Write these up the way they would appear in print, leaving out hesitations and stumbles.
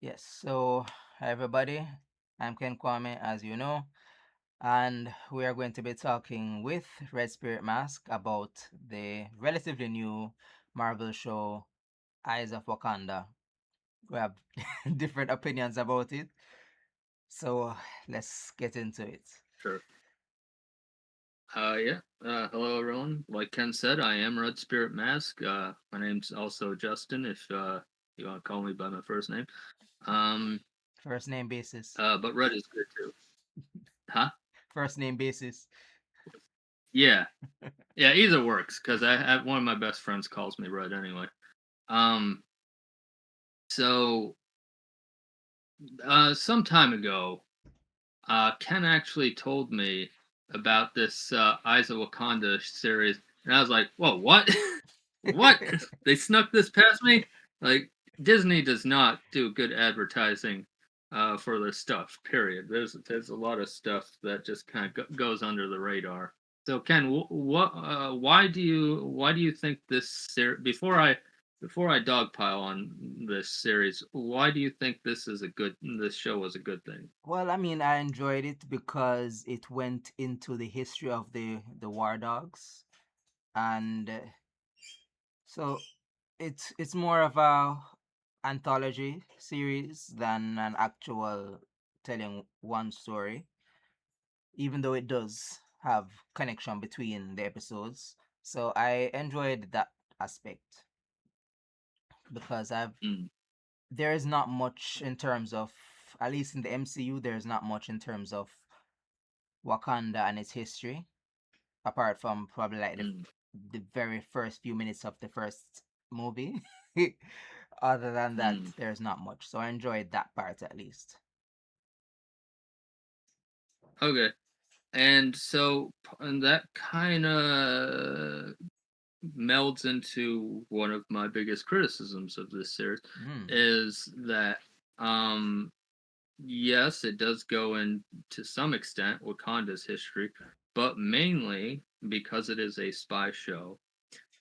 Yes, so hi everybody, I'm Ken Kwame, as you know, and we are going to be talking with Red Spirit Mask about the relatively new Marvel show Eyes of Wakanda. We have different opinions about it, so let's get into it. Sure. Yeah. Hello, everyone. Like Ken said, I am Red Spirit Mask. My name's also Justin, if you want to call me by my first name. Um. First name basis. But Red is good too. Huh? First name basis. Yeah. Yeah. Either works because one of my best friends calls me Red anyway. Um. So, some time ago, Ken actually told me about this Eyes of Wakanda series, and I was like, "Whoa, what? What? They snuck this past me?" Like Disney does not do good advertising for their stuff. Period. There's a lot of stuff that just kind of goes under the radar. So Ken, what? Why do you think this series? Before I dogpile on this series, why do you think this show was a good thing? Well, I mean, I enjoyed it because it went into the history of the War Dogs, and so it's more of a anthology series than an actual telling one story, even though it does have connection between the episodes. So I enjoyed that aspect because I've Mm, there is not much in terms of, at least in the MCU, there's not much in terms of Wakanda and its history, apart from probably like mm, the very first few minutes of the first movie. Other than that, mm. there's not much. So I enjoyed that part at least. Okay. And that kind of melds into one of my biggest criticisms of this series Mm. is that um yes, it does go in to some extent Wakanda's history, but mainly because it is a spy show,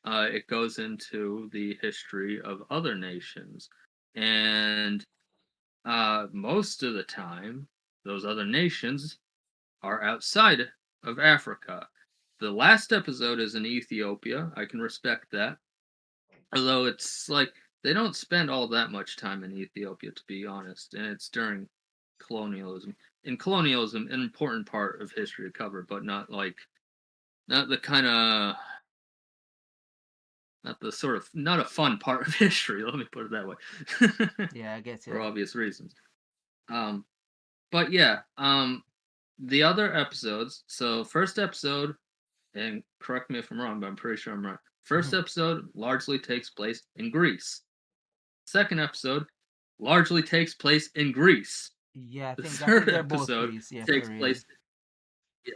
it goes into the history of other nations. And most of the time, those other nations are outside of Africa. The last episode is in Ethiopia. I can respect that. Although it's like they don't spend all that much time in Ethiopia, to be honest, and it's during colonialism. In colonialism, an important part of history to cover, but not the kind of not the sort of not a fun part of history. Let me put it that way, Yeah, I get for you. obvious reasons. Um, but yeah, the other episodes. So first episode, and correct me if I'm wrong, but I'm pretty sure I'm right. First episode largely takes place in Greece. Second episode largely takes place in Greece. Yeah, The I think third they're both episode Greece. Yeah, for takes real. place, yeah,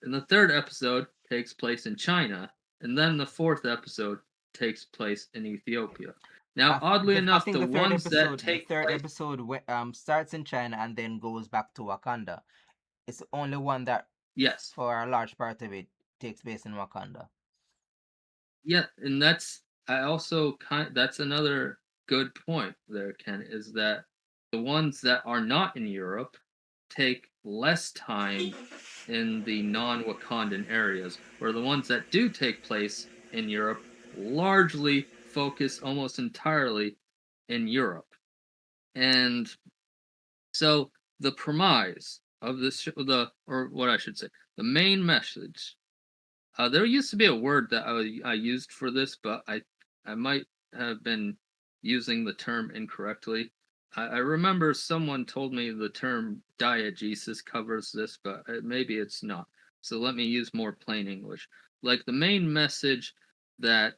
and the third episode takes place in China, and then the fourth episode takes place in Ethiopia. Now, oddly I enough, think the ones that the take third place, episode starts in China and then goes back to Wakanda. It's the only one that, yes, for a large part of it, takes place in Wakanda. yeah, and I also that's another good point there, Ken, is that the ones that are not in Europe take less time in the non-Wakandan areas, where the ones that do take place in Europe largely focus almost entirely in Europe. And so the premise of this or what I should say, the main message. There used to be a word that I used for this, but I might have been using the term incorrectly. I remember someone told me the term diegesis covers this, but maybe it's not. So let me use more plain English. Like the main message that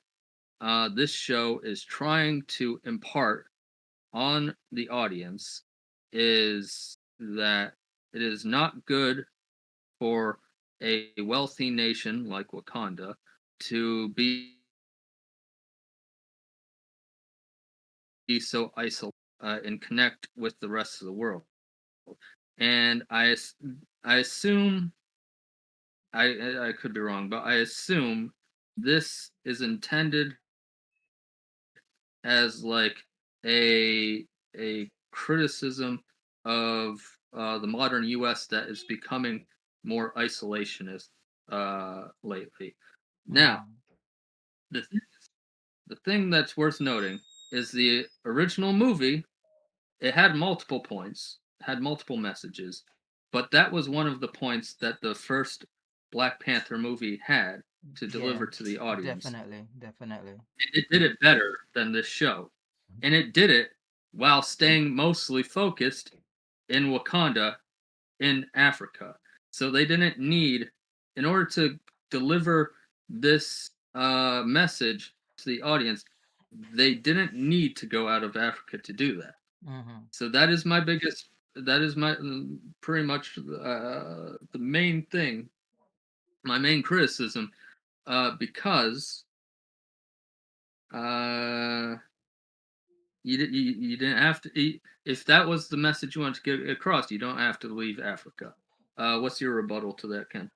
this show is trying to impart on the audience is that it is not good for a wealthy nation like Wakanda to be so isolated and connect with the rest of the world. And I assume I could be wrong, but I assume this is intended as like a criticism of the modern U.S. that is becoming more isolationist lately. Now, Mm-hmm. the th- the thing that's worth noting is the original movie. It had multiple points, had multiple messages, but that was one of the points that the first Black Panther movie had to Yeah, deliver to the audience. definitely, definitely. And it did it better than this show. And it did it while staying mostly focused in Wakanda in Africa. So they didn't need, in order to deliver this message to the audience, they didn't need to go out of Africa to do that. Mm-hmm. So that is my biggest. That is my pretty much the main thing. My main criticism, because uh, you didn't have to. If that was the message you want to get across, you don't have to leave Africa. What's your rebuttal to that, Ken?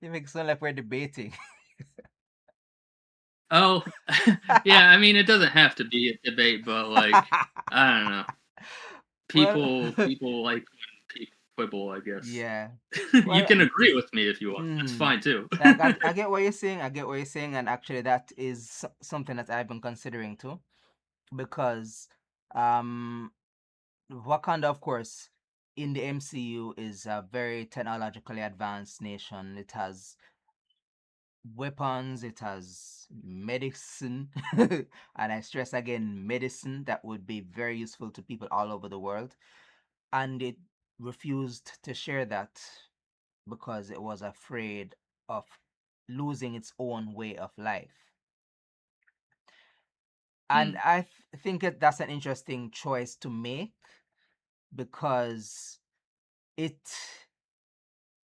You make it sound like we're debating. Oh, yeah. I mean, it doesn't have to be a debate, but like, I don't know. Well, People like when people quibble. I guess yeah. you Well, can agree with me if you want. That's mm, fine too. like I get what you're saying. I get what you're saying, and actually, that is something that I've been considering too, because um, Wakanda, of course, in the MCU is a very technologically advanced nation. It has weapons, it has medicine, and I stress again, medicine that would be very useful to people all over the world. And it refused to share that because it was afraid of losing its own way of life. And Hmm. think that's an interesting choice to make because it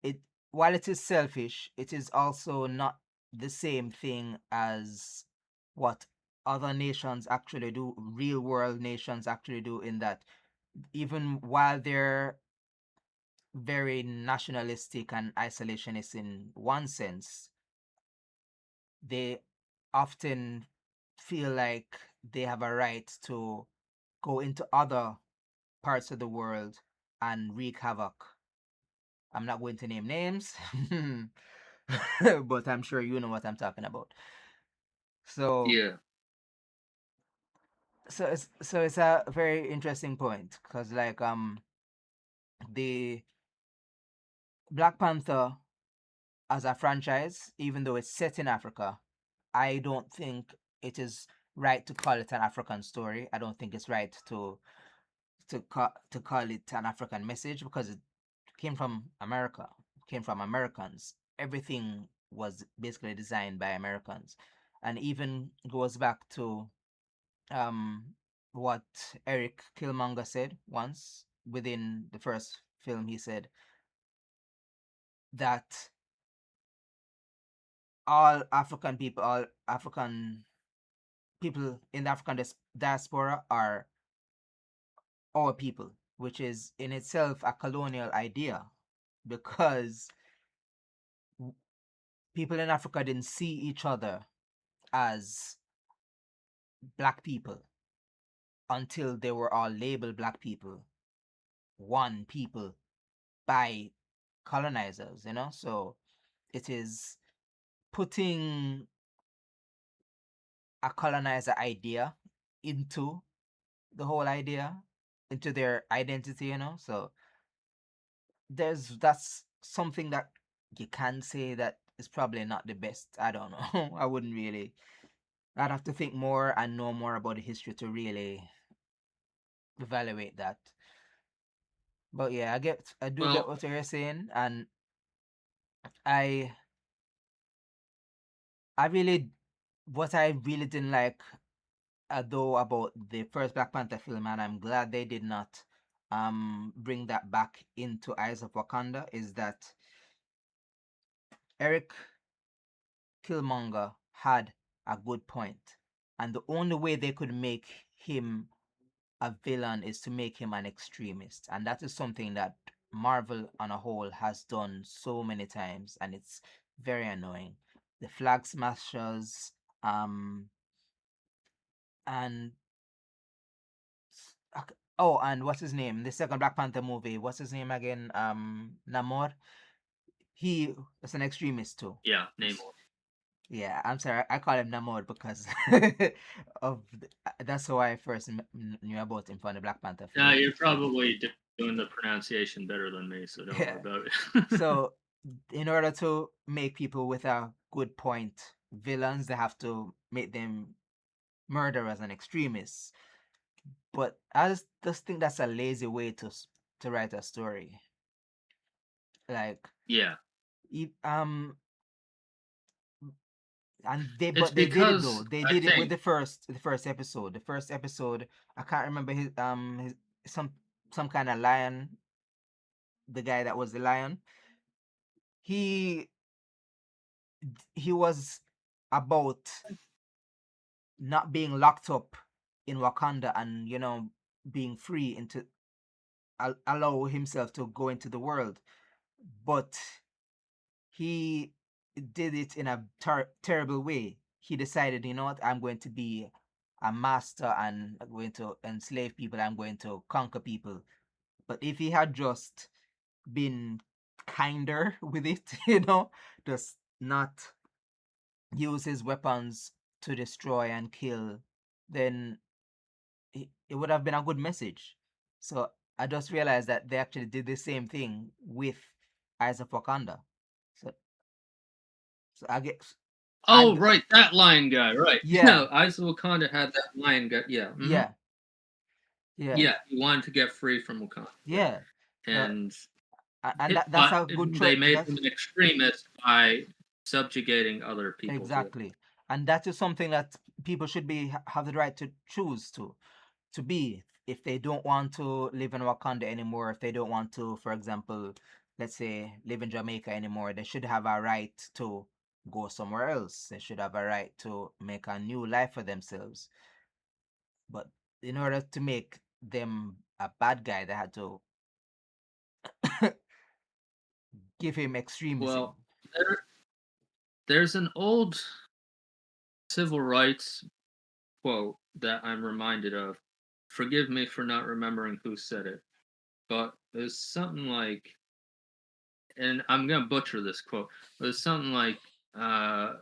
it while it is selfish, it is also not the same thing as what other nations actually do, real world nations actually do, in that even while they're very nationalistic and isolationist in one sense, they often feel like they have a right to go into other parts of the world and wreak havoc. I'm not going to name names, but I'm sure you know what I'm talking about. So, Yeah. it's a very interesting point because the Black Panther as a franchise, even though it's set in Africa, I don't think it is right to call it an African story. I don't think it's right to call it an African message because it came from America, came from Americans. Everything was basically designed by Americans, and even goes back to um what Eric Killmonger said once within the first film. He said that all African people in the African diaspora are our people, which is in itself a colonial idea because people in Africa didn't see each other as black people until they were all labeled black people, one people by colonizers, you know? So it is putting a colonizer idea into the whole idea, into their identity, you know? So that's something that you can say that is probably not the best. I don't know. I wouldn't really. I'd have to think more and know more about the history to really evaluate that. But yeah, I do get Well, what you're saying, and I I really what I really didn't like though about the first Black Panther film, and I'm glad they did not bring that back into Eyes of Wakanda, is that Eric Killmonger had a good point, and the only way they could make him a villain is to make him an extremist, and that is something that Marvel on a whole has done so many times, and it's very annoying. The Flag Smashers, um, and Oh, and what's his name? The second Black Panther movie. What's his name again? Namor. He is an extremist too. Yeah, Namor. Yeah, I'm sorry. I call him Namor because that's how I first knew about him from the Black Panther Now film. you're probably doing the pronunciation better than me, so don't worry Yeah. about it. So, in order to make people with a good point villains, they have to make them murderers and extremists. But I just think that's a lazy way to write a story. Like, Yeah, e- um, and they it's but they did it though. because They I did it with think. the first episode. The first episode, I can't remember his some some kind of lion. The guy that was the lion. He he was about not being locked up in Wakanda and being free into allow himself to go into the world, but he did it in a terrible way. He decided, you know what, I'm going to be a master and I'm going to enslave people. I'm going to conquer people. But if he had just been kinder with it, just not use his weapons to destroy and kill, then it would have been a good message. So I just realized that they actually did the same thing with Eyes of Wakanda. So, so I guess, Oh, and right, that lion guy, right. yeah, No, Eyes of Wakanda had that lion guy, yeah, mhm. yeah, yeah, Yeah, he wanted to get free from Wakanda, yeah, yeah. So and and it that's but a good they choice. made him That's an extremist by subjugating other people's will. exactly, and that is something that people should be have the right to choose to be if they don't want to live in Wakanda anymore, if they don't want to, for example, let's say live in Jamaica anymore, they should have a right to go somewhere else. They should have a right to make a new life for themselves. But in order to make them a bad guy, they had to give him extremism. Well, there's an old civil rights quote that I'm reminded of. Forgive me for not remembering who said it, but it was something like, and I'm gonna butcher this quote, but it's something like, uh,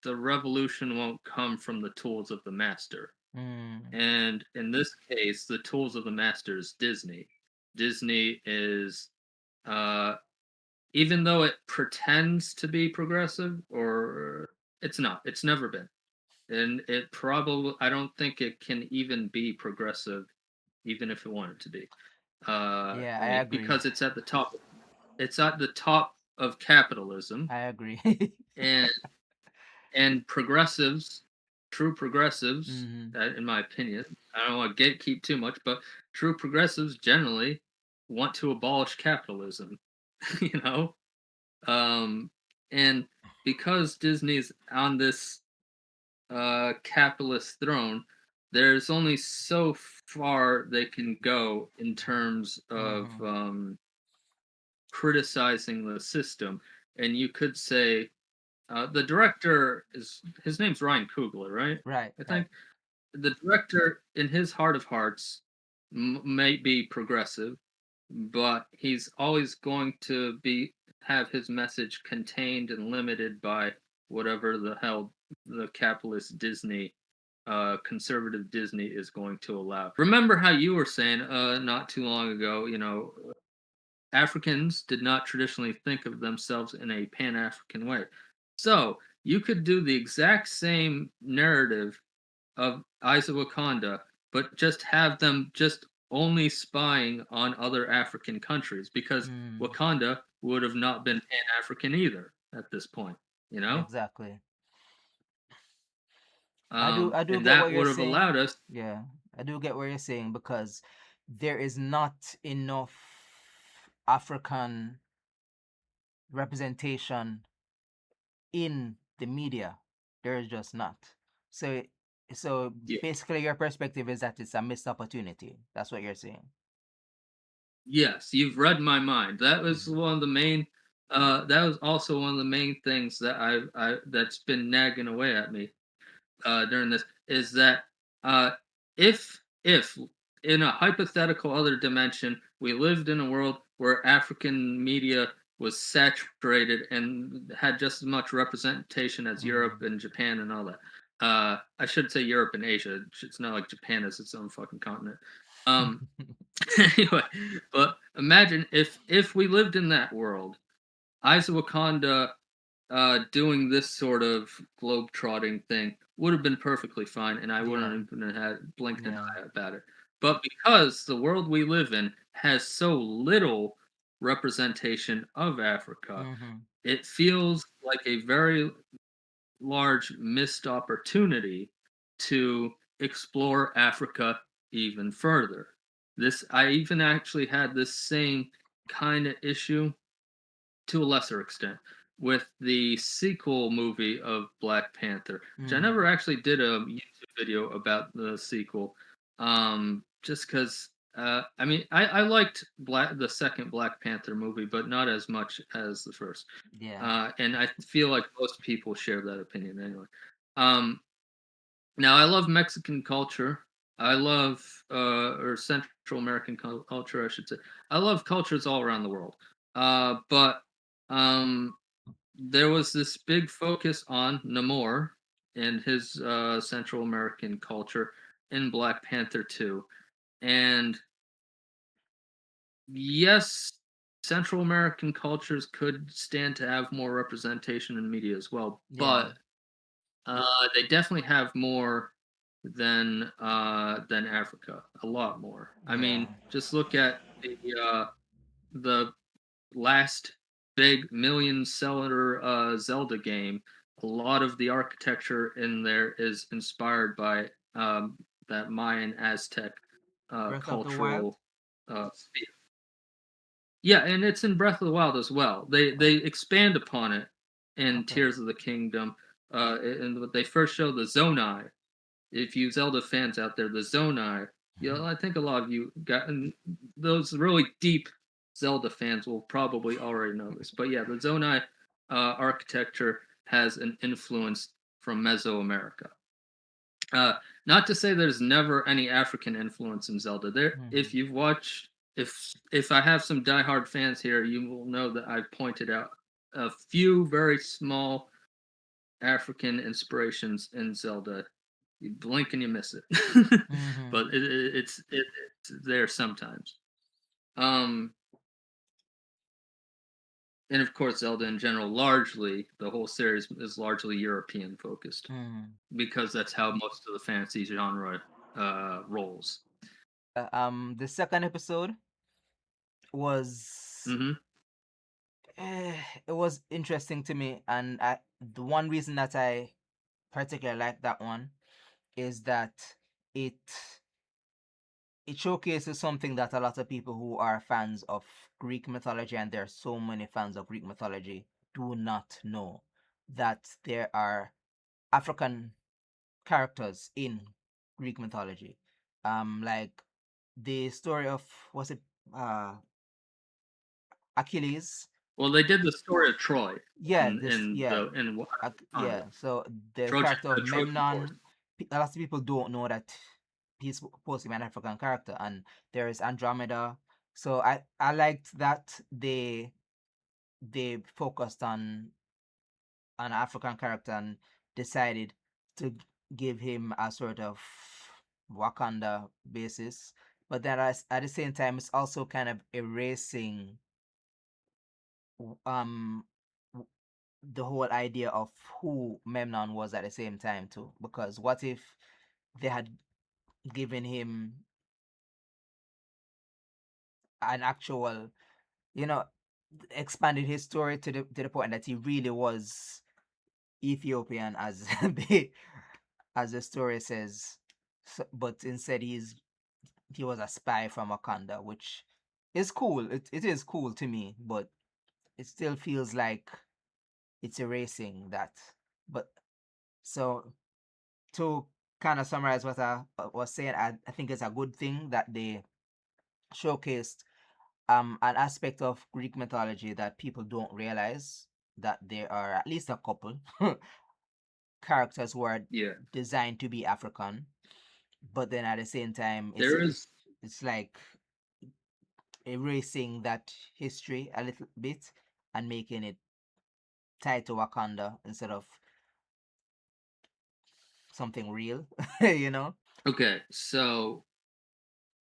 "The revolution won't come from the tools of the master." Mm, And in this case, the tools of the master is Disney. Disney is, uh, even though it pretends to be progressive, or it's not. It's never been, and it probably. I don't think it can even be progressive, even if it wanted to be, yeah, I agree. because it's at the top. It's at the top of capitalism, I agree. and progressives, true progressives, Hmm. in my opinion, I don't want to gatekeep too much, but true progressives generally want to abolish capitalism. you know, um, and because Disney's on this capitalist throne, there's only so far they can go in terms of Hmm. criticizing the system. And you could say the director is his name's Ryan Coogler, right? Right, I right. think the director, in his heart of hearts, may be progressive, but he's always going to be have his message contained and limited by whatever the hell the capitalist Disney, conservative Disney is going to allow. Remember how you were saying not too long ago, Africans did not traditionally think of themselves in a Pan African way. So you could do the exact same narrative of Eyes of Wakanda, but just have them just only spying on other African countries because Mm, Wakanda would have not been Pan African either at this point, you know? exactly. I do And get what that you're would have saying. allowed us. Yeah, I do get what you're saying because there is not enough African representation in the media. There is just not. So so Yeah, basically your perspective is that it's a missed opportunity. That's what you're saying. yes, you've read my mind. That was Mhm. one of the main. That was also one of the main things that that's been nagging away at me during this is that uh, if in a hypothetical other dimension, we lived in a world where African media was saturated and had just as much representation as Europe Mm-hmm. and Japan and all that. I should say Europe and Asia. It's not like Japan is its own fucking continent. Um, anyway, but imagine if we lived in that world, Eyes of Wakanda doing this sort of globe-trotting thing would have been perfectly fine, and I Yeah, wouldn't even have blinked an yeah. eye about it. But because the world we live in has so little representation of Africa, Mm-hmm. it feels like a very large missed opportunity to explore Africa even further. This I even actually had this same kind of issue to a lesser extent with the sequel movie of Black Panther, which I Mm-hmm. never actually did a YouTube video about the sequel, just because. I mean, I liked the second Black Panther movie, but not as much as the first. Yeah. And I feel like most people share that opinion anyway. Um, Now, I love Mexican culture. I love, or Central American culture, I should say. I love cultures all around the world. But there was this big focus on Namor and his Central American culture in Black Panther 2. And yes, Central American cultures could stand to have more representation in media as well, Yeah. but they definitely have more than Africa, a lot more. I Yeah. mean, just look at the last big million seller Zelda game. A lot of the architecture in there is inspired by that Mayan Aztec Breath of the Wild. cultural sphere. Yeah, and it's in Breath of the Wild as well. They expand upon it in Okay. Tears of the Kingdom. And they first show the Zonai. If you Zelda fans out there, the Zonai, you know, I think a lot of you got and those really deep Zelda fans will probably already know this. But yeah, the Zonai architecture has an influence from Mesoamerica. Uh, Not to say there's never any African influence in Zelda. There, if Mm-hmm. you've watched, if I have some diehard fans here, you will know that I've pointed out a few very small African inspirations in Zelda. You blink and you miss it, Mm-hmm. but it's there sometimes. Um, and of course, Zelda in general, largely the whole series is largely European focused Mm-hmm. because that's how most of the fantasy genre rolls. The second episode was Hmm. eh, it was interesting to me, and the one reason that I particularly like that one is that it it showcases something that a lot of people who are fans of Greek mythology, and there are so many fans of Greek mythology, do not know that there are African characters in Greek mythology. Like the story of, was it uh Achilles? Well, they did the story of Troy Yeah, this in yeah, the in yeah. Wakanda. So the Trojan character of the Trojan horse. Memnon, a lot of people don't know that he's supposed to be an African character, and there is Andromeda. So I liked that they focused on an African character and decided to give him a sort of Wakanda basis. But then at the same time, it's also kind of erasing um the whole idea of who Memnon was at the same time too. Because what if they had given him an actual, you know, expanded his story to the point that he really was Ethiopian as the story says. So, but instead he was a spy from Wakanda, which is cool. It is cool to me, but it still feels like it's erasing that. But so to kind of summarize what I was saying, I think it's a good thing that they showcased an aspect of Greek mythology that people don't realize, that there are at least a couple characters who are Yeah, designed to be African, but then at the same time, there is. it's like erasing that history a little bit and making it tied to Wakanda instead of something real, you know? Okay, so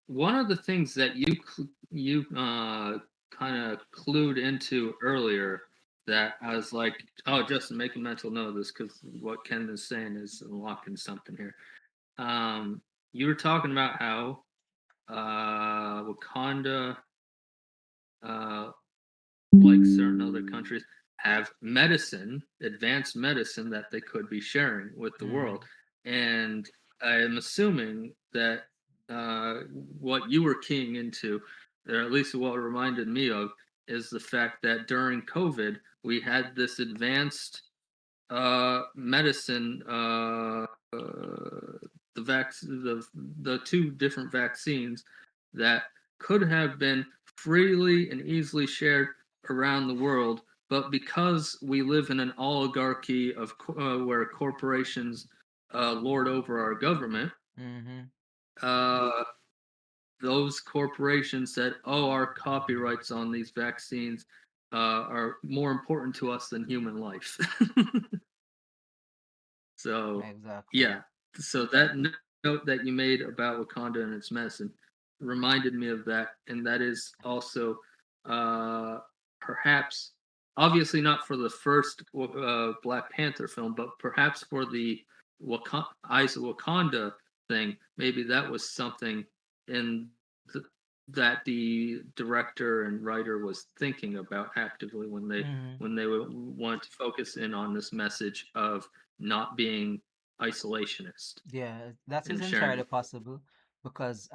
one of the things that you kind of clued into earlier that I was like, oh, Justin, make a mental note of this because what Ken is saying is unlocking something here. Um, you were talking about how Wakanda, uh, like certain other countries, have medicine, advanced medicine that they could be sharing with the Mm-hmm. world. And I am assuming that what you were keying into, or at least what it reminded me of, is the fact that during COVID, we had this advanced medicine, the two different vaccines that could have been freely and easily shared around the world, but because we live in an oligarchy of where corporations lord over our government, Mm-hmm. uh, those corporations said, "Oh, our copyrights on these vaccines are more important to us than human life." So, Exactly. yeah. So that note that you made about Wakanda and its medicine reminded me of that, and that is also uh, perhaps, obviously not for the first Black Panther film, but perhaps for the Eyes of Wakanda thing. Maybe that was something in the, that the director and writer was thinking about actively Mm-hmm. when they would want to focus in on this message of not being isolationist Yeah, that is and sharing entirely with possible because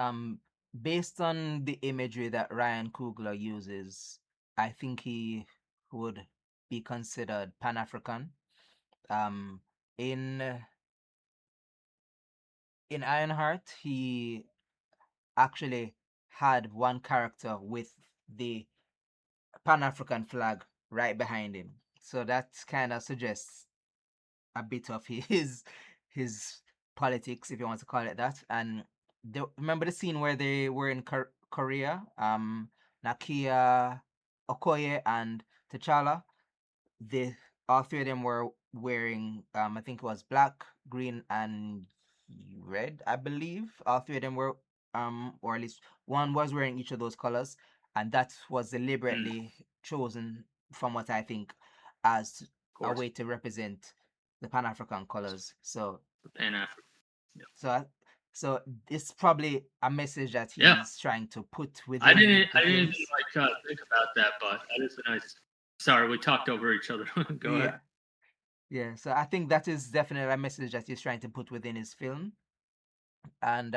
based on the imagery that Ryan Coogler uses, I think he would be considered Pan-African. Um in in Ironheart, he actually had one character with the Pan-African flag right behind him. So that kind of suggests a bit of his his politics, if you want to call it that. And remember the scene where they were in Korea, Nakia, Okoye, and T'Challa. The all three of them were wearing, I think it was black, green, and red. I believe all three of them were, or at least one was wearing each of those colors, and that was mm, deliberately chosen, from what I think, as of a course way to represent the Pan African colors. So, the Pan African. Yeah. so, I, so it's probably a message that Yeah. he's trying to put within the I didn't even films. like think about that, but that is a nice. Sorry, we talked over each other. Go ahead. Yeah, yeah. So I think that is definitely a message that he's trying to put within his film, and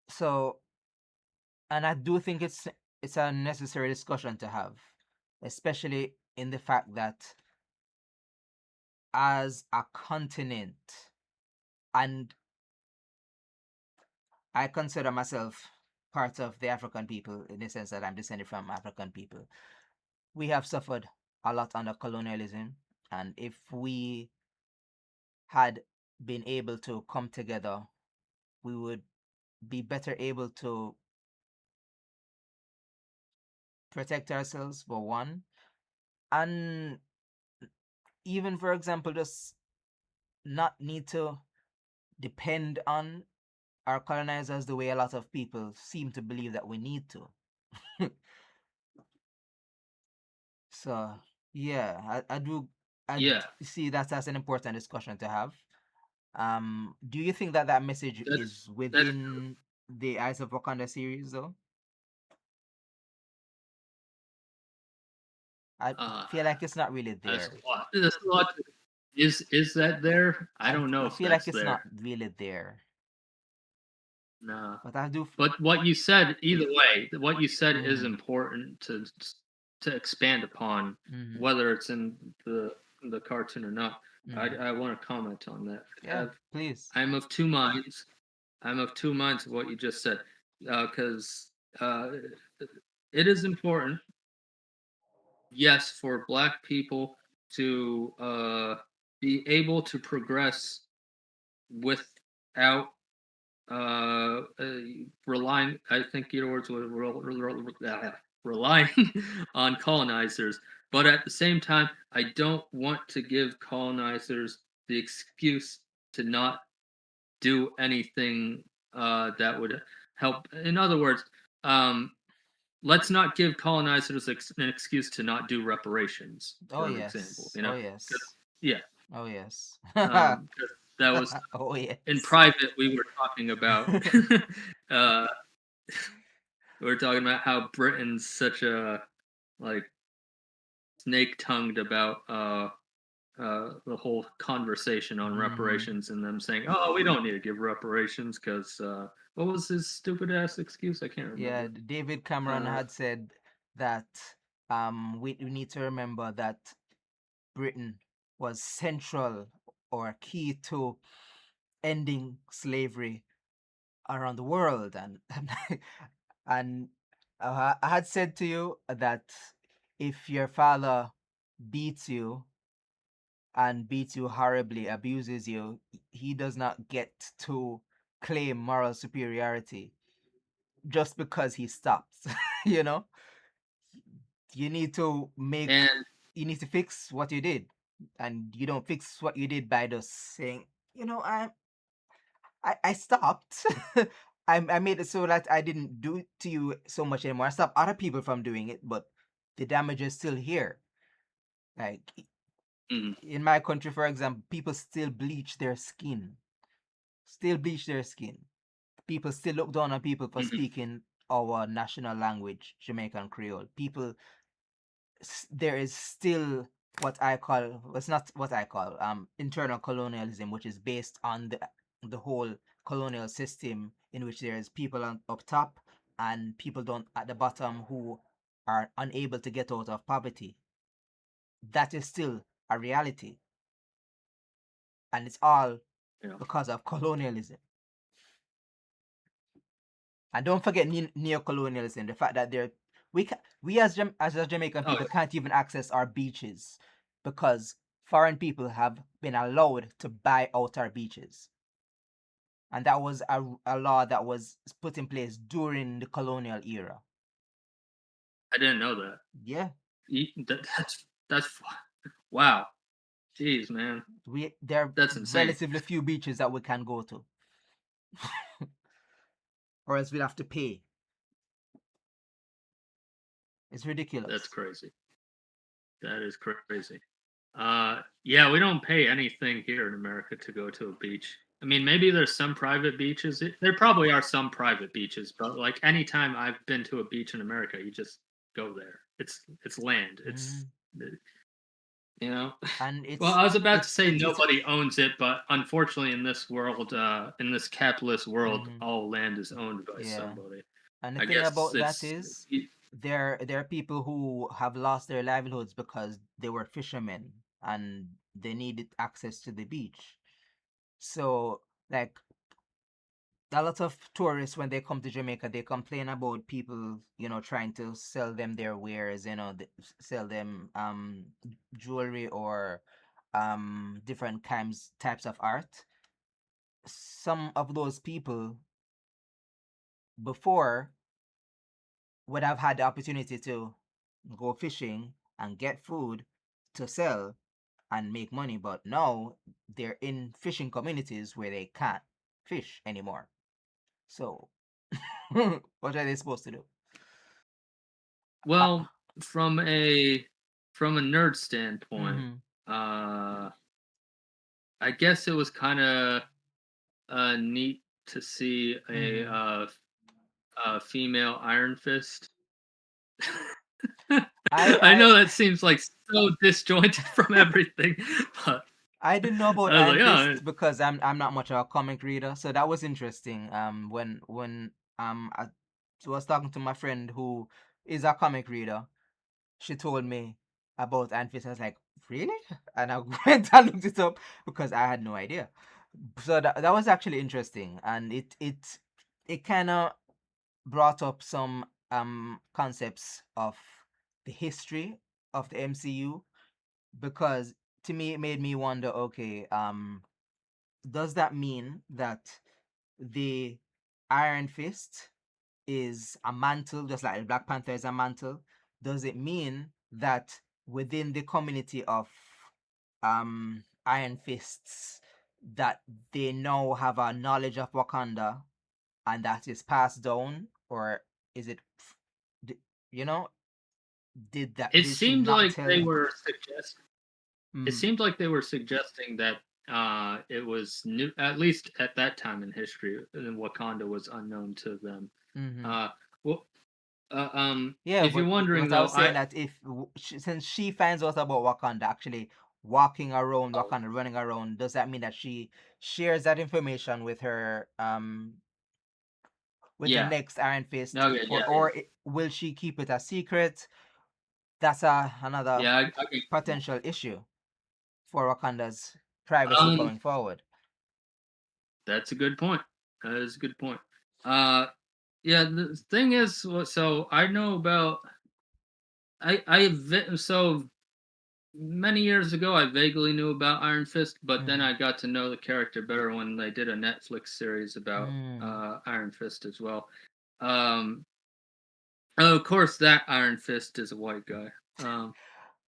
so and I do think it's a necessary discussion to have, especially in the fact that as a continent, and I consider myself part of the African people in the sense that I'm descended from African people. We have suffered a lot under colonialism, and if we had been able to come together, we would be better able to protect ourselves for one, and even for example, just not need to depend on our colonizers the way a lot of people seem to believe that we need to. So yeah, I Yeah, see that as an important discussion to have. Do you think that that message that is is that's within the Eyes of Wakanda series though? I uh feel like it's not really that's there. a lot. That's a lot. Is that there? I don't know I if feel like that's it's not there. really there, No. but I do. But what you said, either way, what you said is Mm-hmm. important to expand upon, Mm-hmm. whether it's in the cartoon or not. Mm-hmm. I want to comment on that. Yeah, please. I'm of two minds. I'm of two minds of what you just said, because it is important, yes, for Black people to be able to progress without uh, relying. I think your words were relying on colonizers, but at the same time, I don't want to give colonizers the excuse to not do anything that would help. In other words, um, let's not give colonizers an excuse to not do reparations, Oh for example. yes. Oh 'Cause- yes. yeah, Oh yes. 'cause that was Oh in yes. private. We were talking about uh, we were talking about how Britain's such a like snake tongued about the whole conversation on Hmm. reparations and them saying, "Oh, we don't need to give reparations because what was his stupid ass excuse? I can't Yeah, remember." David Cameron Uh, had said that we need to remember that Britain was central or key to ending slavery around the world, and I had said to you that if your father beats you and beats you horribly, abuses you, he does not get to claim moral superiority just because he stops. you know, you need to make, and you need to fix what you did, and you don't fix what you did by just saying, you know, I stopped. I made it so that I didn't do it to you so much anymore. I stopped other people from doing it, but the damage is still here. Like mm, in my country, for example, people still bleach their skin. Still bleach their skin. People still look down on people for mhm, speaking our national language, Jamaican Creole. People, there is still what I call, it's not what I call, internal colonialism, which is based on the whole colonial system in which there is people up top and people don't at the bottom who are unable to get out of poverty. That is still a reality, and it's all yeah. because of colonialism. And don't forget neo-colonialism, the fact that we as a Jamaican Oh, people yeah. can't even access our beaches because foreign people have been allowed to buy out our beaches. And that was a law that was put in place during the colonial era. I didn't know that. Yeah, That's wow. Jeez, man, there are that's insane. relatively few beaches that we can go to, or else we'll have to pay. It's That's ridiculous. crazy. That is crazy. Yeah, we don't pay anything here in America to go to a beach. I mean, maybe there's some private beaches. There probably are some private beaches, but like anytime I've been to a beach in America, you just go there. It's land. Mhm. You know. And Well, I was about to it's say it's it's nobody owns it, but unfortunately, in this world, in this capitalist world, mhm. all land is owned by Yeah. somebody. And the I thing guess about that it's is, there are people who have lost their livelihoods because they were fishermen and they needed access to the beach. So, like a lot of tourists when they come to Jamaica, they complain about people, trying to sell them their wares, sell them jewelry or different kinds types of art. Some of those people before would have had the opportunity to go fishing and get food to sell and make money, but now they're in fishing communities where they can't fish anymore. So, what are they supposed to do? Uh, well, from a from a nerd standpoint, mm-hmm, uh, I guess it was kind of neat to see mm-hmm. a female Iron Fist. I I I know that seems like so disjointed from everything, but I didn't know about I was Iron like, oh, Fist because I'm not much of a comic reader, so that was interesting. When I was talking to my friend who is a comic reader, she told me about Iron Fist. I was like, really? And I went and looked it up because I had no idea. So that was actually interesting, and it kind of brought up some concepts of the history of the MCU because to me it made me wonder, okay, does that mean that the Iron Fist is a mantle, just like the Black Panther is a mantle, does it mean that within the community of Iron Fists that they now have a knowledge of Wakanda and that is passed down, or is it, you know, It did she seemed not like they tell? were suggesting. It Mm, seemed like they were suggesting that it was new, at least at that time in history, Wakanda was unknown to them. mm-hmm. Uh, well, Yeah, if you're wondering but I though, was saying that if since she finds out about Wakanda, actually walking around oh, Wakanda, running around, does that mean that she shares that information with the yeah, next Iron Fist, okay, yeah, yeah, or will she keep it a secret? That's another yeah. I get you. potential issue for Wakanda's privacy Um, going forward. that's a good point. That is a good point. Uh, yeah. The thing is, so I know about so many years ago, I vaguely knew about Iron Fist, but then Mm-hmm. I got to know the character better when they did a Netflix series about Mm. Iron Fist as well. Um, of course, that Iron Fist is a white guy.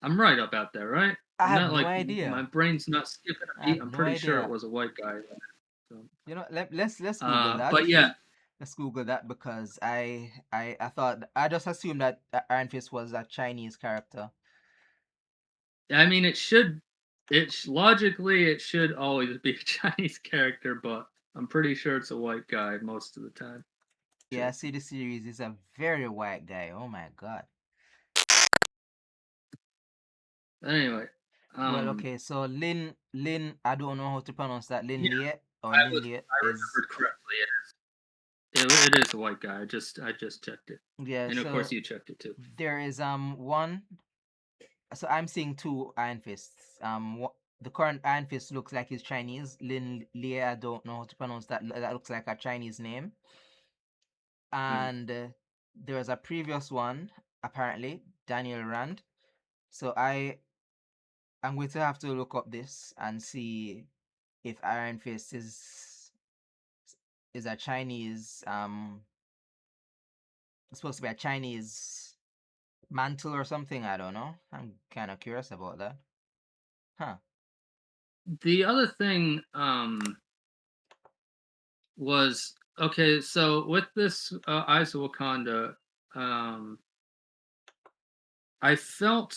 I'm right about that, right? I I'm have not no like my idea. brain's not skipping a I beat. have I'm no pretty sure it idea. was a white guy. So, Let's Google that. but yeah, Let's Google that because I thought I just assumed that Iron Fist was a Chinese character. I mean, it should. Logically, it should always be a Chinese character, but I'm pretty sure it's a white guy most of the time. Yeah, I see the series is a very white guy. Oh my god. Anyway, Well, um, okay, so Lin, I don't know how to pronounce that. Lin yeah, Liet or I Lin was Liet I is, remembered correctly. It is a white guy. I just checked it, yeah. and of course So you checked it too. there is one. So I'm seeing two Iron Fists. The current Iron Fist looks like he's Chinese. Lin Liet, I don't know how to pronounce that. That looks like a Chinese name. Mm. And there was a previous one, apparently Daniel Rand. So I'm going to have to look up this and see if Iron Fist is a Chinese it's supposed to be a Chinese mantle or something. I don't know. I'm kind of curious about that. Huh. The other thing was okay. So with this Eyes of Wakanda, um, I felt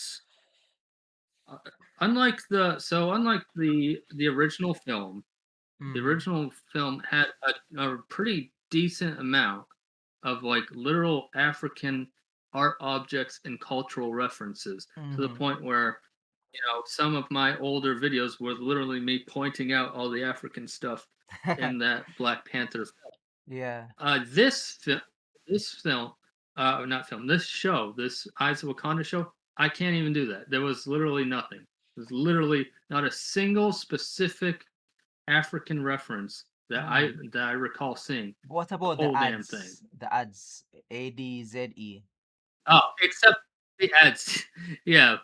uh, unlike the original film. The Mm-hmm. original film had a pretty decent amount of like literal African art objects and cultural references to the Mm-hmm. point where some of my older videos were literally me pointing out all the African stuff in that Black Panther film. Yeah. This film, not film, this show, this Eyes of Wakanda show, I can't even do that. There was literally nothing. There's literally not a single specific African reference Mm. that I recall seeing. What The about the whole damn thing. ads? The ads. ADZE. Oh, except the ads. Yeah.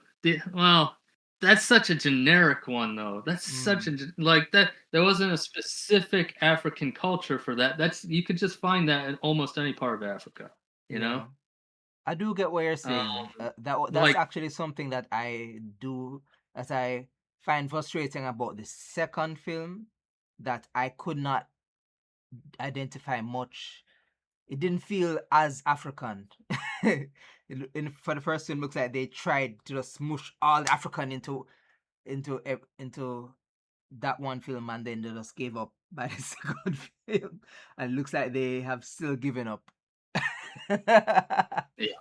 Well, that's such a generic one though. That's such Mm. a like that. There wasn't a specific African culture for that. That's you could just find that in almost any part of Africa. You know. Yeah. I do get what you're Um, saying. That's like actually something that I find frustrating about the second film, that I could not identify much. It didn't feel as African. For the first film, looks like they tried to just smush all the African into that one film, and then they just gave up by the second film. And it looks like they have still given up. yeah.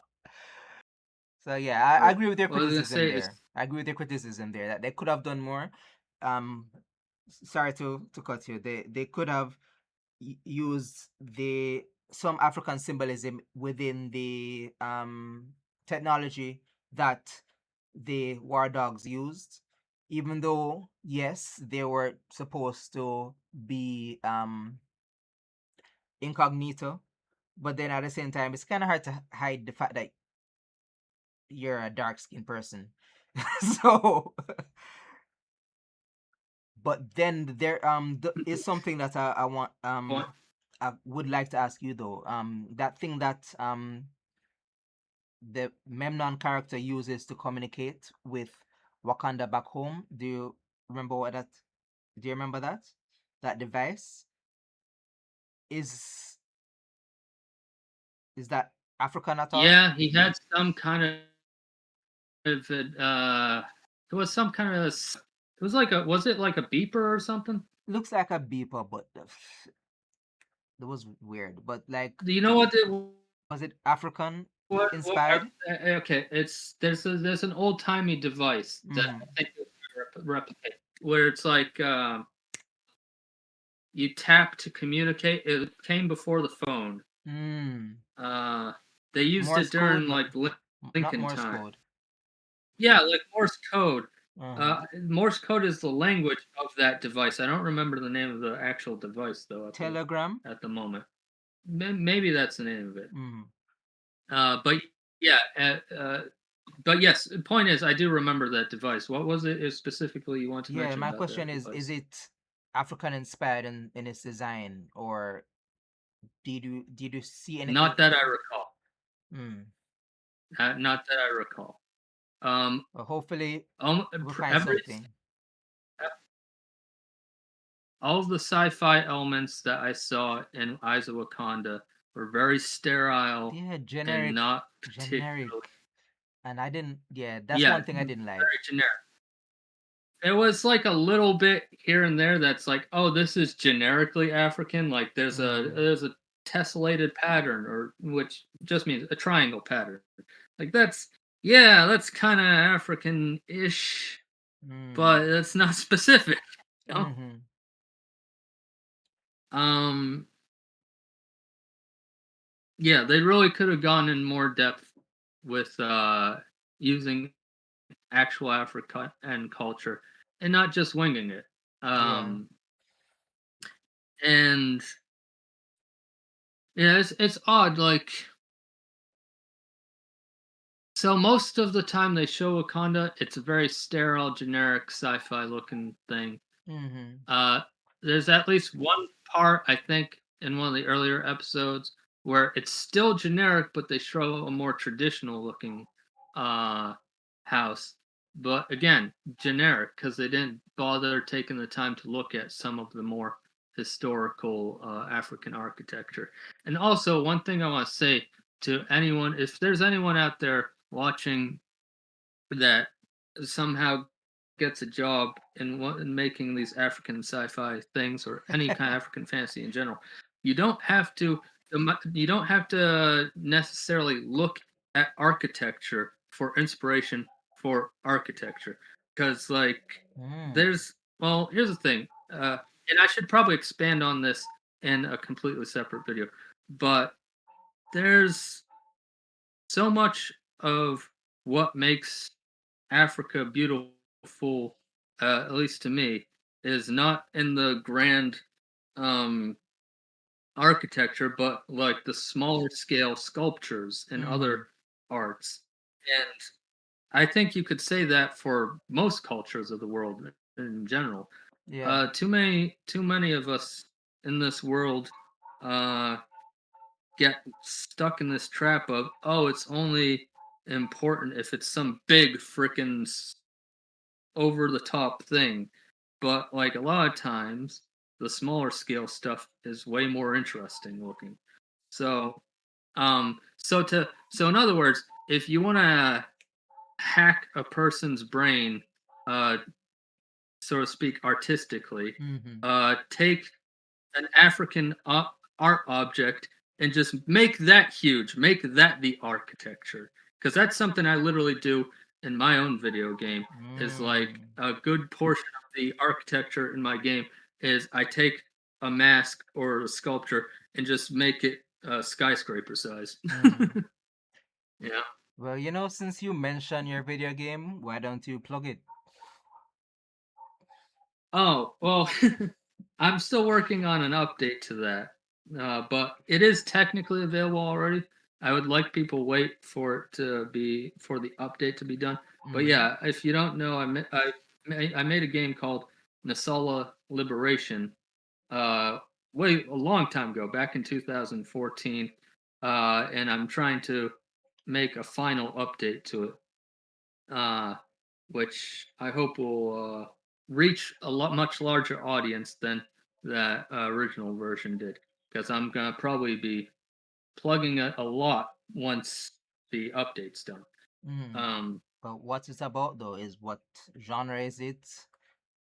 So yeah, I Okay. agree with your What I was gonna criticism say is there. I agree with your criticism there that they could have done more. Um, Sorry to cut you. They could have used the some African symbolism within the technology that the war dogs used, even though yes, they were supposed to be incognito, but then at the same time, it's kind of hard to hide the fact that you're a dark skinned person. So, but then there is something that I want point. I would like to ask you though, that thing that the Memnon character uses to communicate with Wakanda back home. Do you remember what that? Do you remember that? That device is is that African at all? Yeah, he had some kind of it was some kind of it was like a was it like a beeper or something? Looks like a beeper, but that was weird. But like, Do you know what it was it African what inspired? okay, it's there's an old-timey device that Mm-hmm. I think it replicate where it's like you tap to communicate. It came before the phone. Mm. Uh, they used it Morse code? during No, like not Lincoln Morse time. code. Yeah, like Morse code. Uh-huh. Morse code is the language of that device. I don't remember the name of the actual device though Telegram. at the moment. Maybe that's the name of it. Mm. But yeah, but yes, the point is, I do remember that device. What was it specifically you want to Yeah, mention my about question that is device? it African inspired in its design, or did you see anything? Not that I recall. Mm. Not that I recall. Um, Well, hopefully we'll find every something. all of the sci-fi elements that I saw in Eyes of Wakanda were very sterile Yeah, and generic, not particularly. generic. And I didn't. Yeah, that's Yeah, one thing I didn't like. very generic. It was like a little bit here and there that's like, oh, this is generically African. Like Mm-hmm. there's a tessellated pattern, or which just means a triangle pattern. Like that's yeah, that's kind of African-ish, Mm. but that's not specific. You know? Mm-hmm. Um, yeah, they really could have gone in more depth with using actual Africa and culture and not just winging it. Yeah. Um, and yeah, it's odd. Like so, most of the time they show Wakanda, it's a very sterile, generic, sci-fi looking thing. Mm-hmm. Uh, there's at least one part I think in one of the earlier episodes where it's still generic, but they show a more traditional looking uh, house. But again, generic because they didn't bother taking the time to look at some of the more historical African architecture. And also, one thing I want to say to anyone, if there's anyone out there watching that somehow gets a job in making these African sci-fi things or any kind of African fantasy in general. You don't have to you don't have to necessarily look at architecture for inspiration for architecture because like Mm. there's well here's the thing and I should probably expand on this in a completely separate video but there's so much of what makes Africa beautiful, at least to me, is not in the grand um, architecture, but like the smaller scale sculptures and Mm-hmm. other arts. And I think you could say that for most cultures of the world in general. Yeah. Too many of us in this world uh, get stuck in this trap of, oh, it's only important if it's some big freaking over the top thing. But like a lot of times, the smaller scale stuff is way more interesting looking. So, so in other words, if you want to hack a person's brain, uh, so to speak, artistically, Mm-hmm. take an African art object and just make that huge, make that the architecture. Because that's something I literally do in my own video game. Is like Mm. a good portion of the architecture in my game is I take a mask or a sculpture and just make it skyscraper size. Mm. Yeah. Well, since you mentioned your video game, why don't you plug it? Oh, well, I'm still working on an update to that, but it is technically available already. I would like people wait for it to be for the update to be done. But Mm-hmm. yeah, if you don't know, I made a game called Nasala Liberation, way a long time ago, back in 2014, and I'm trying to make a final update to it, uh, which I hope will reach a lot much larger audience than that original version did. Because I'm gonna probably be plugging it a lot once the update's done. Mm. Um, But what it's about though is what genre is it?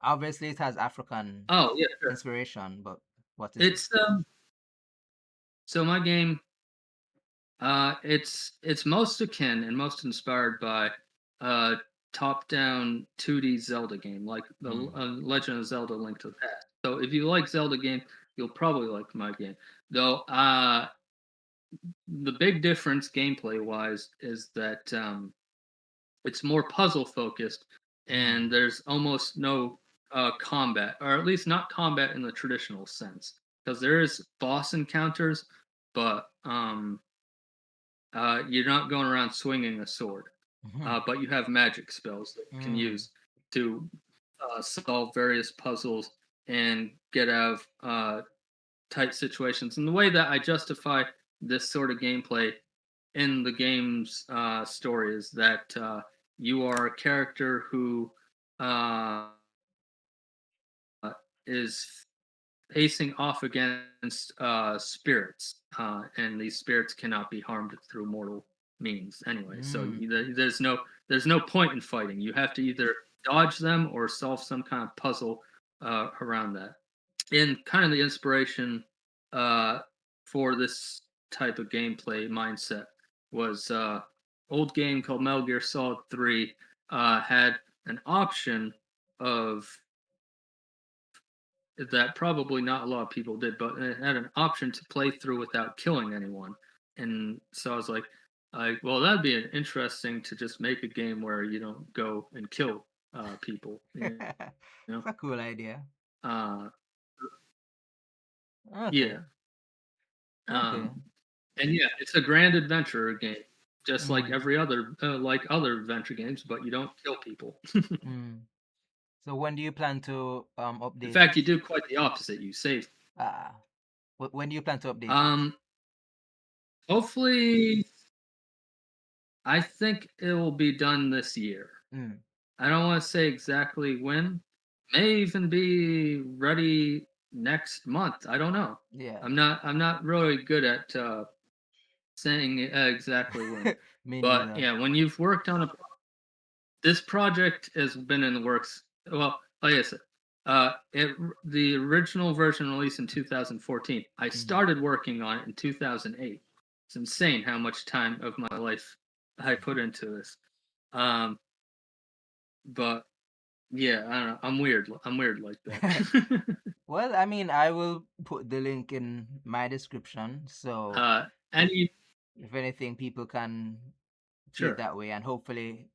Obviously, it has African oh yeah, sure. inspiration, but what is it? It's so my game. It's most akin and most inspired by a top-down 2D Zelda game, like the Mm. Legend of Zelda: Link to the Past. So if you like Zelda game, you'll probably like my game. Though the big difference gameplay-wise is that it's more puzzle focused, and Mm. there's almost no combat, or at least not combat in the traditional sense, because there is boss encounters, but you're not going around swinging a sword, Mhm. but you have magic spells that you can Mm. use to solve various puzzles and get out of tight situations. And the way that I justify this sort of gameplay in the game's story is that you are a character who uh, is facing off against spirits, and these spirits cannot be harmed through mortal means anyway. So Mm. there's no point in fighting. You have to either dodge them or solve some kind of puzzle around that. And kind of the inspiration uh, for this type of gameplay mindset was old game called Metal Gear Solid 3 had an option of that probably not a lot of people did, but it had an option to play through without killing anyone. And so well, that'd be an interesting to just make a game where you don't go and kill people. You It's know, a cool idea. uh, yeah. Okay. Okay. Um, and yeah, it's a grand adventure game, just Mm. like other adventure games, but you don't kill people. Mm. So when do you plan to In update it? fact, you do quite the opposite. You save. Ah, when do you plan to update it? Um, hopefully, I think it will be done this year. Mm. I don't want to say exactly when. May even be ready next month. I don't know. Yeah. I'm not really good at saying exactly when. Me But neither. yeah, when you've worked on a this project has been in the works. Well, like I said, the original version released in 2014. I Mm. started working on it in 2008. It's insane how much time of my life I put into this. Um, but yeah, I don't know. I'm weird. I'm weird like that. Well, I mean, I will put the link in my description, so And you, if anything, people can see it sure, that way, and hopefully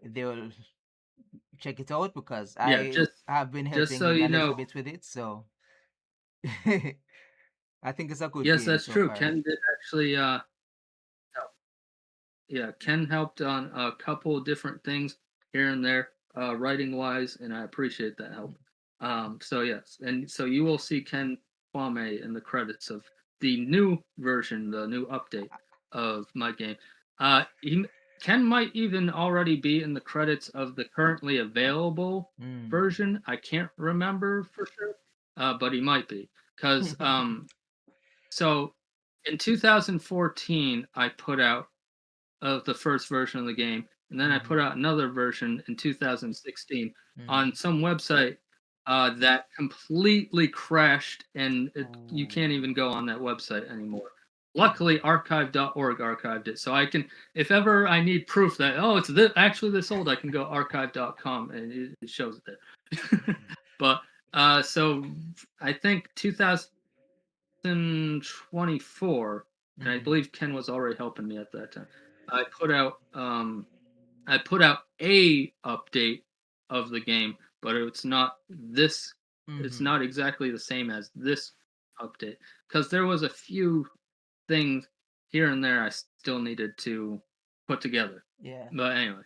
they will check it out because yeah, I have been just helping so him a you little know, bit with it, so I think it's a good yes, game that's so true. far. Ken did actually yeah, Ken helped on a couple of different things here and there, writing wise, and I appreciate that help. So yes, and so you will see Ken Kwame in the credits of the new version, the new update of my game. He, Ken might even already be in the credits of the currently available Mm. version. I can't remember for sure, but he might be because so in 2014 I put out of the first version of the game, and then I Mm. put out another version in 2016 Mm. on some website that completely crashed, and you can't Ooh. even go on that website anymore. Luckily, archive.org archived it, so I can, if ever I need proof that it's actually this old, I can go archive.com and it shows it there. Mm. But so I think 2024, and I Mm. believe Ken was already helping me at that time. I put out I put out a update of the game, but it's Mm-hmm. not exactly the same as this update because there was a few things here and there I still needed to put together. Yeah. But anyway,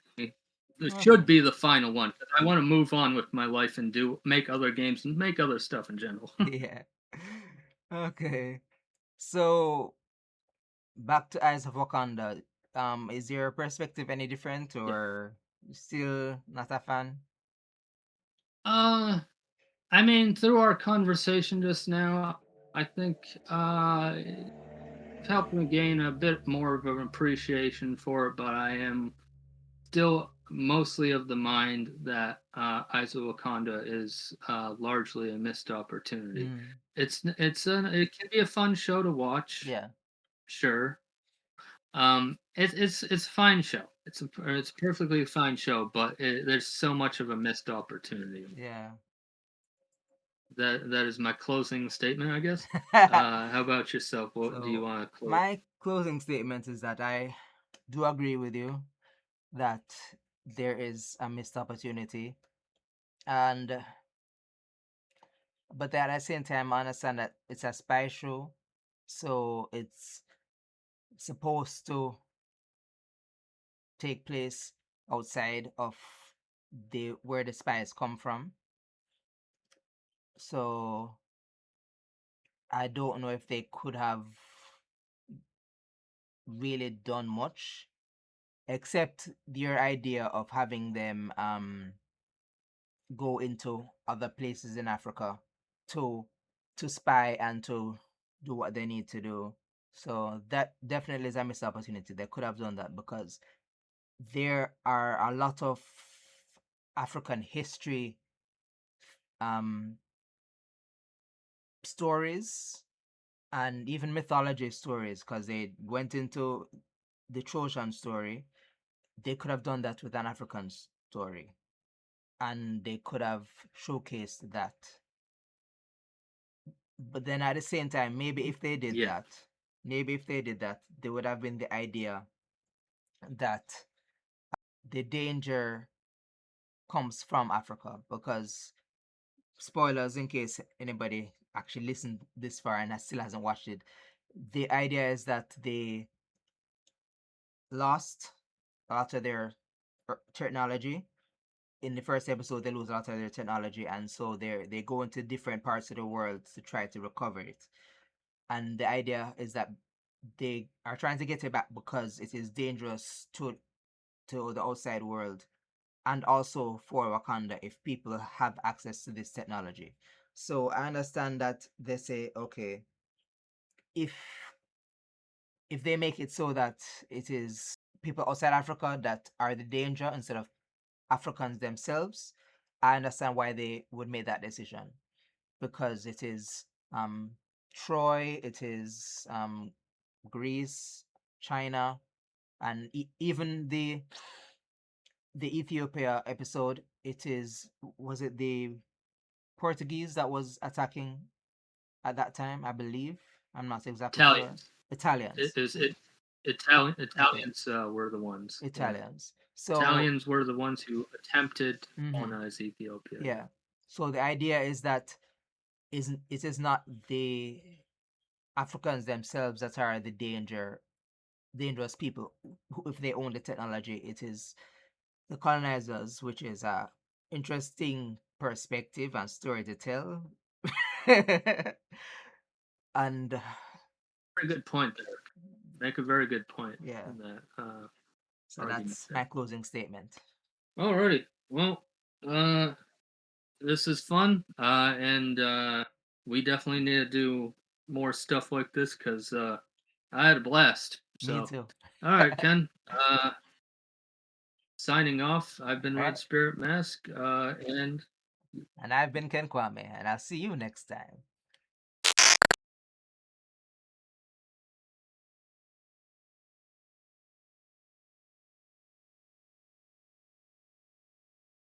this should Okay. be the final one. I want to move on with my life and do make other games and make other stuff in general. Yeah. Okay. So back to Eyes of Wakanda. Is your perspective any different, Yeah. or still not a fan? Uh, I mean, through our conversation just now, I think it helped me gain a bit more of an appreciation for it, but I am still mostly of the mind that Eyes of Wakanda is largely a missed opportunity. Mm, It can be a fun show to watch, yeah, sure. It's a fine show. It's a perfectly fine show, but there's so much of a missed opportunity. yeah. That is my closing statement, I guess. How about yourself? What do you So want to close? my closing statement is that I do agree with you that there is a missed opportunity, and but at the same time, I understand that it's a spy show, so it's supposed to take place outside of the where the spies come from. So I don't know if they could have really done much, except your idea of having them go into other places in Africa to spy and to do what they need to do. So that definitely is a missed opportunity. They could have done that because there are a lot of African history um, stories and even mythology stories because they went into the Trojan story. They could have done that with an African story and they could have showcased that. But then at the same time, maybe if they did Yeah, that, maybe if they did that, there would have been the idea that the danger comes from Africa because spoilers in case anybody actually listened this far and still hasn't watched it. The idea is that they lost a lot of their technology. In the first episode, they lose a lot of their technology, and so they go into different parts of the world to try to recover it. And the idea is that they are trying to get it back because it is dangerous to the outside world and also for Wakanda if people have access to this technology. So I understand that they say, okay, if they make it so that it is people outside Africa that are the danger instead of Africans themselves, I understand why they would make that decision because it is Troy, it is Greece, China, and even the Ethiopia episode. It is was it the Portuguese that was attacking at that time? I believe. I'm not exactly sure. Italians. It Italians. is it Okay, Italians were the ones. Yeah, Italians. So Italians were the ones who attempted to mhm, colonize Ethiopia. Yeah. yeah. So the idea is that isn't it is not the Africans themselves that are the dangerous people who, if they own the technology. It is the colonizers, which is a interesting perspective and story to tell. And Very good point there. Make a very good point yeah, in that so argument that's my there. closing statement. Alrighty. Well, uh, this is fun, and we definitely need to do more stuff like this because I had a blast. Me So, too. all right, Ken. Signing off. I've been All Red right. Spirit Mask, and And I've been Ken Kwame, and I'll see you next time.